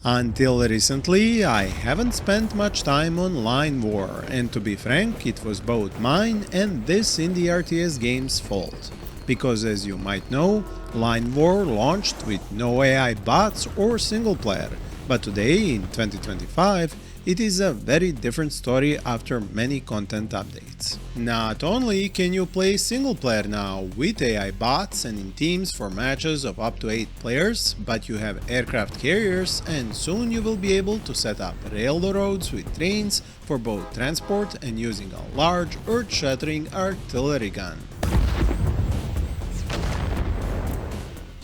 Until recently, I haven't spent much time on Line War, and to be frank, it was both mine and this indie RTS game's fault. Because as you might know, Line War launched with no AI bots or single player, but today, in 2025, it is a very different story after many content updates. Not only can you play single player now with AI bots and in teams for matches of up to 8 players, but you have aircraft carriers and soon you will be able to set up railroads with trains for both transport and using a large earth-shattering artillery gun.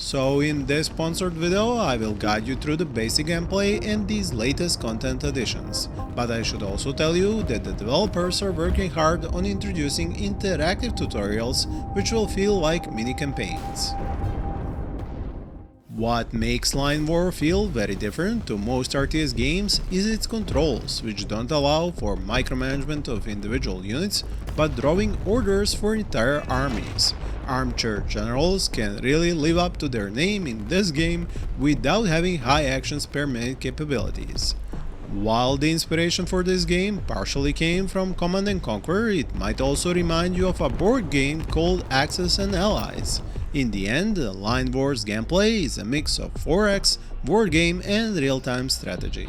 So in this sponsored video I will guide you through the basic gameplay and these latest content additions, but I should also tell you that the developers are working hard on introducing interactive tutorials which will feel like mini campaigns. What makes Line War feel very different to most RTS games is its controls, which don't allow for micromanagement of individual units, but drawing orders for entire armies. Armchair generals can really live up to their name in this game without having high actions per minute capabilities. While the inspiration for this game partially came from Command & Conquer, it might also remind you of a board game called Axis and Allies. In the end, Line War's gameplay is a mix of 4X, board game and real-time strategy.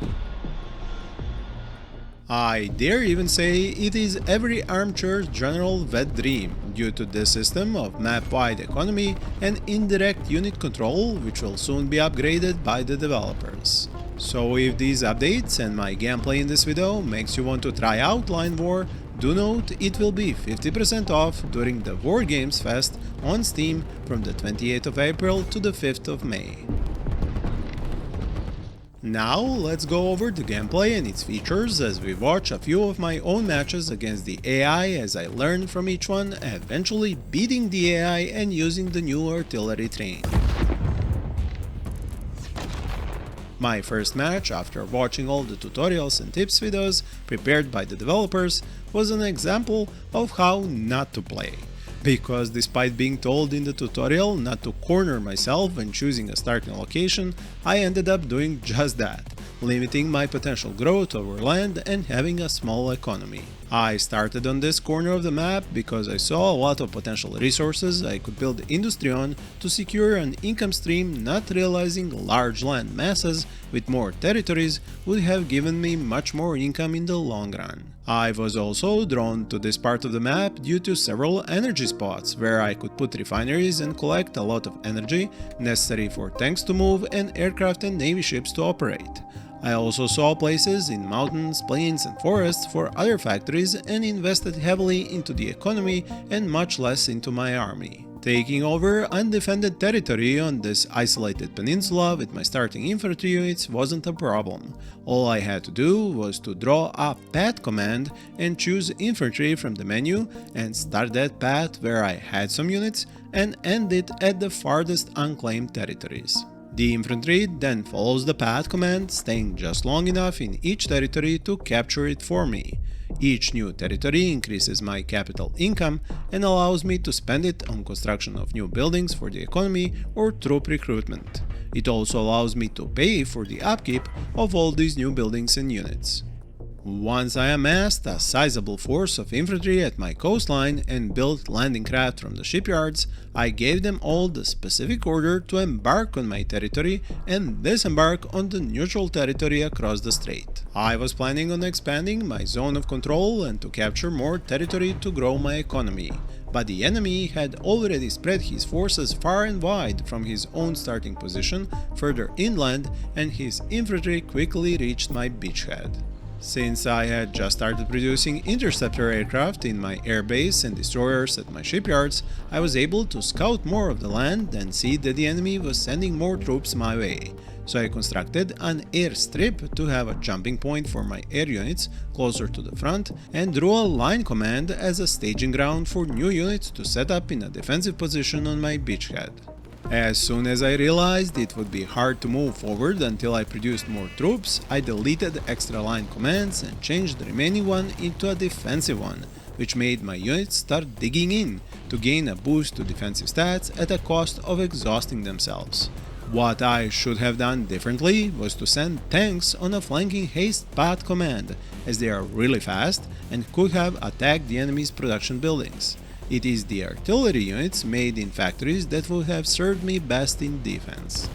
I dare even say it is every armchair general wet dream, due to this system of map-wide economy and indirect unit control, which will soon be upgraded by the developers. So if these updates and my gameplay in this video makes you want to try out Line War, do note it will be 50% off during the War Games Fest on Steam from the 28th of April to the 5th of May. Now let's go over the gameplay and its features as we watch a few of my own matches against the AI as I learn from each one, eventually beating the AI and using the new artillery train. My first match, after watching all the tutorials and tips videos prepared by the developers, was an example of how not to play. Because despite being told in the tutorial not to corner myself when choosing a starting location, I ended up doing just that, limiting my potential growth over land and having a small economy. I started on this corner of the map because I saw a lot of potential resources I could build industry on to secure an income stream, not realizing large land masses with more territories would have given me much more income in the long run. I was also drawn to this part of the map due to several energy spots where I could put refineries and collect a lot of energy necessary for tanks to move and aircraft and navy ships to operate. I also saw places in mountains, plains and forests for other factories and invested heavily into the economy and much less into my army. Taking over undefended territory on this isolated peninsula with my starting infantry units wasn't a problem. All I had to do was to draw a path command and choose infantry from the menu and start that path where I had some units and end it at the farthest unclaimed territories. The infantry then follows the path command, staying just long enough in each territory to capture it for me. Each new territory increases my capital income and allows me to spend it on construction of new buildings for the economy or troop recruitment. It also allows me to pay for the upkeep of all these new buildings and units. Once I amassed a sizable force of infantry at my coastline and built landing craft from the shipyards, I gave them all the specific order to embark on my territory and disembark on the neutral territory across the strait. I was planning on expanding my zone of control and to capture more territory to grow my economy, but the enemy had already spread his forces far and wide from his own starting position further inland and his infantry quickly reached my beachhead. Since I had just started producing interceptor aircraft in my airbase and destroyers at my shipyards, I was able to scout more of the land and see that the enemy was sending more troops my way. So I constructed an airstrip to have a jumping point for my air units closer to the front and drew a line command as a staging ground for new units to set up in a defensive position on my beachhead. As soon as I realized it would be hard to move forward until I produced more troops, I deleted extra line commands and changed the remaining one into a defensive one, which made my units start digging in to gain a boost to defensive stats at a cost of exhausting themselves. What I should have done differently was to send tanks on a flanking Haste path command, as they are really fast and could have attacked the enemy's production buildings. It is the artillery units made in factories that would have served me best in defense.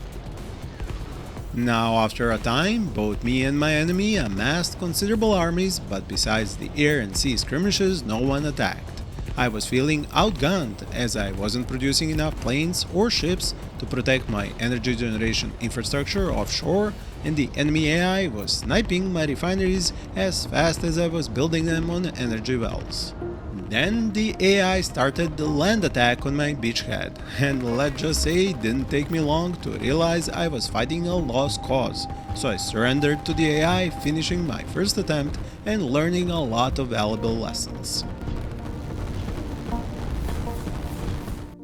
Now, after a time, both me and my enemy amassed considerable armies, but besides the air and sea skirmishes, no one attacked. I was feeling outgunned as I wasn't producing enough planes or ships to protect my energy generation infrastructure offshore, and the enemy AI was sniping my refineries as fast as I was building them on energy wells. Then the AI started the land attack on my beachhead, and let's just say it didn't take me long to realize I was fighting a lost cause, so I surrendered to the AI, finishing my first attempt and learning a lot of valuable lessons.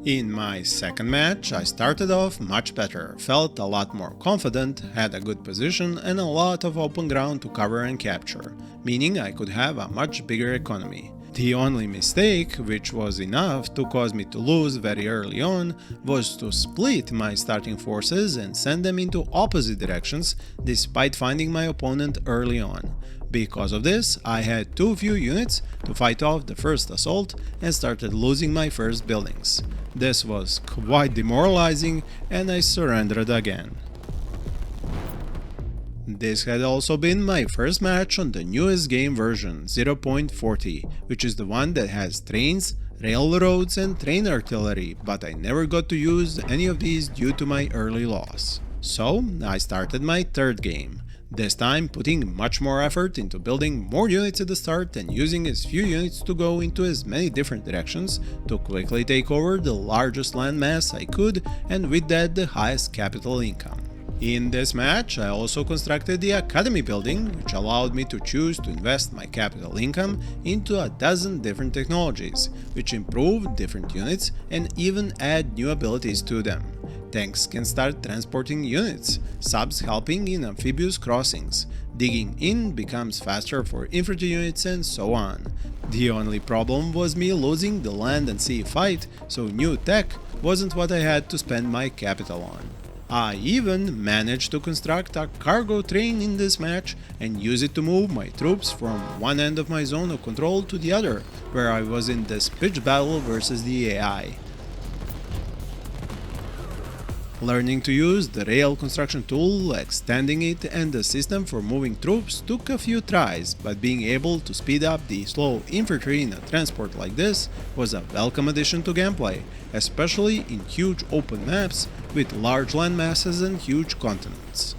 In my second match, I started off much better, felt a lot more confident, had a good position and a lot of open ground to cover and capture, meaning I could have a much bigger economy. The only mistake, which was enough to cause me to lose very early on, was to split my starting forces and send them into opposite directions despite finding my opponent early on. Because of this, I had too few units to fight off the first assault and started losing my first buildings. This was quite demoralizing and I surrendered again. This had also been my first match on the newest game version 0.40, which is the one that has trains, railroads and train artillery, but I never got to use any of these due to my early loss. So I started my third game, this time putting much more effort into building more units at the start and using as few units to go into as many different directions to quickly take over the largest landmass I could, and with that the highest capital income. In this match, I also constructed the Academy building, which allowed me to choose to invest my capital income into a dozen different technologies, which improve different units and even add new abilities to them. Tanks can start transporting units, subs helping in amphibious crossings, digging in becomes faster for infantry units and so on. The only problem was me losing the land and sea fight, so new tech wasn't what I had to spend my capital on. I even managed to construct a cargo train in this match and use it to move my troops from one end of my zone of control to the other, where I was in this pitched battle versus the AI. Learning to use the rail construction tool, extending it, and the system for moving troops took a few tries, but being able to speed up the slow infantry in a transport like this was a welcome addition to gameplay, especially in huge open maps with large land masses and huge continents.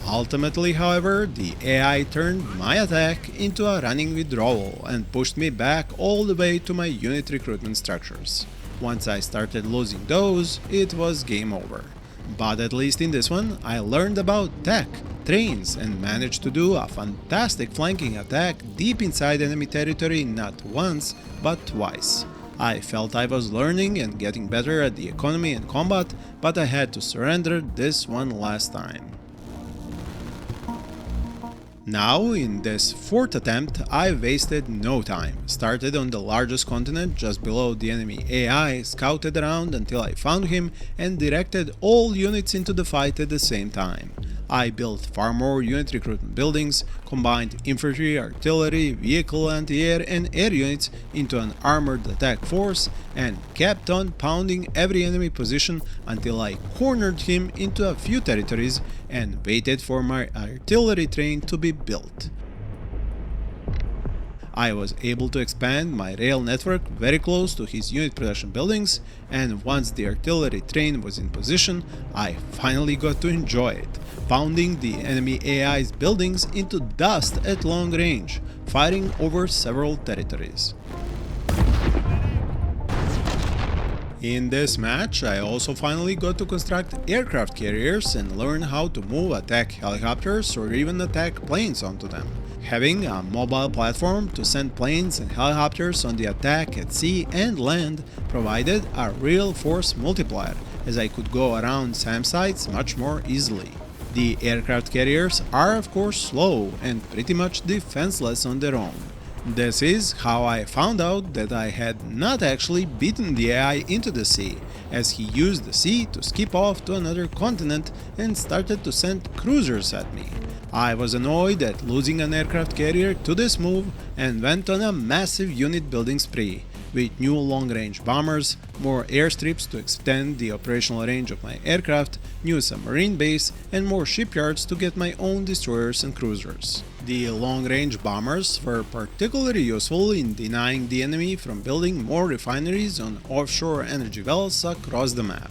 Ultimately, however, the AI turned my attack into a running withdrawal and pushed me back all the way to my unit recruitment structures. Once I started losing those, it was game over. But at least in this one, I learned about tech, trains, and managed to do a fantastic flanking attack deep inside enemy territory not once, but twice. I felt I was learning and getting better at the economy and combat, but I had to surrender this one last time. Now, in this fourth attempt, I wasted no time, started on the largest continent just below the enemy AI, scouted around until I found him, and directed all units into the fight at the same time. I built far more unit recruitment buildings, combined infantry, artillery, vehicle anti-air and air units into an armored attack force, and kept on pounding every enemy position until I cornered him into a few territories and waited for my artillery train to be built. I was able to expand my rail network very close to his unit production buildings, and once the artillery train was in position, I finally got to enjoy it, pounding the enemy AI's buildings into dust at long range, firing over several territories. In this match, I also finally got to construct aircraft carriers and learn how to move attack helicopters or even attack planes onto them. Having a mobile platform to send planes and helicopters on the attack at sea and land provided a real force multiplier, as I could go around SAM sites much more easily. The aircraft carriers are of course slow and pretty much defenseless on their own. This is how I found out that I had not actually beaten the AI into the sea, as he used the sea to skip off to another continent and started to send cruisers at me. I was annoyed at losing an aircraft carrier to this move and went on a massive unit building spree, with new long-range bombers, more airstrips to extend the operational range of my aircraft, new submarine base, and more shipyards to get my own destroyers and cruisers. The long-range bombers were particularly useful in denying the enemy from building more refineries on offshore energy wells across the map.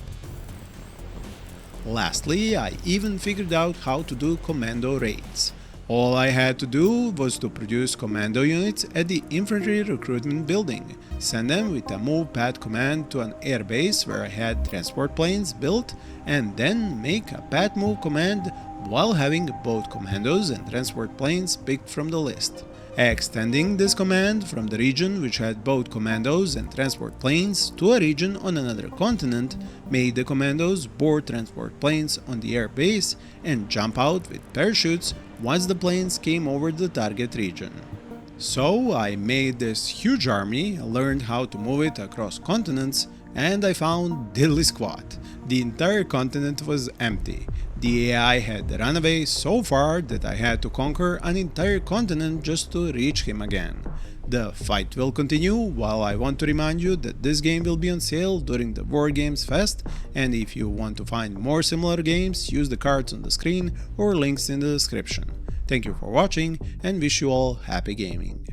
Lastly, I even figured out how to do Commando raids. All I had to do was to produce Commando units at the infantry recruitment building, send them with a move path command to an airbase where I had transport planes built, and then make a path move command while having both commandos and transport planes picked from the list. Extending this command from the region which had both commandos and transport planes to a region on another continent made the commandos board transport planes on the air base and jump out with parachutes once the planes came over the target region. So I made this huge army, learned how to move it across continents, and I found diddly squat. The entire continent was empty. The AI had run away so far that I had to conquer an entire continent just to reach him again. The fight will continue, while I want to remind you that this game will be on sale during the War Games Fest, and if you want to find more similar games, use the cards on the screen or links in the description. Thank you for watching and wish you all happy gaming.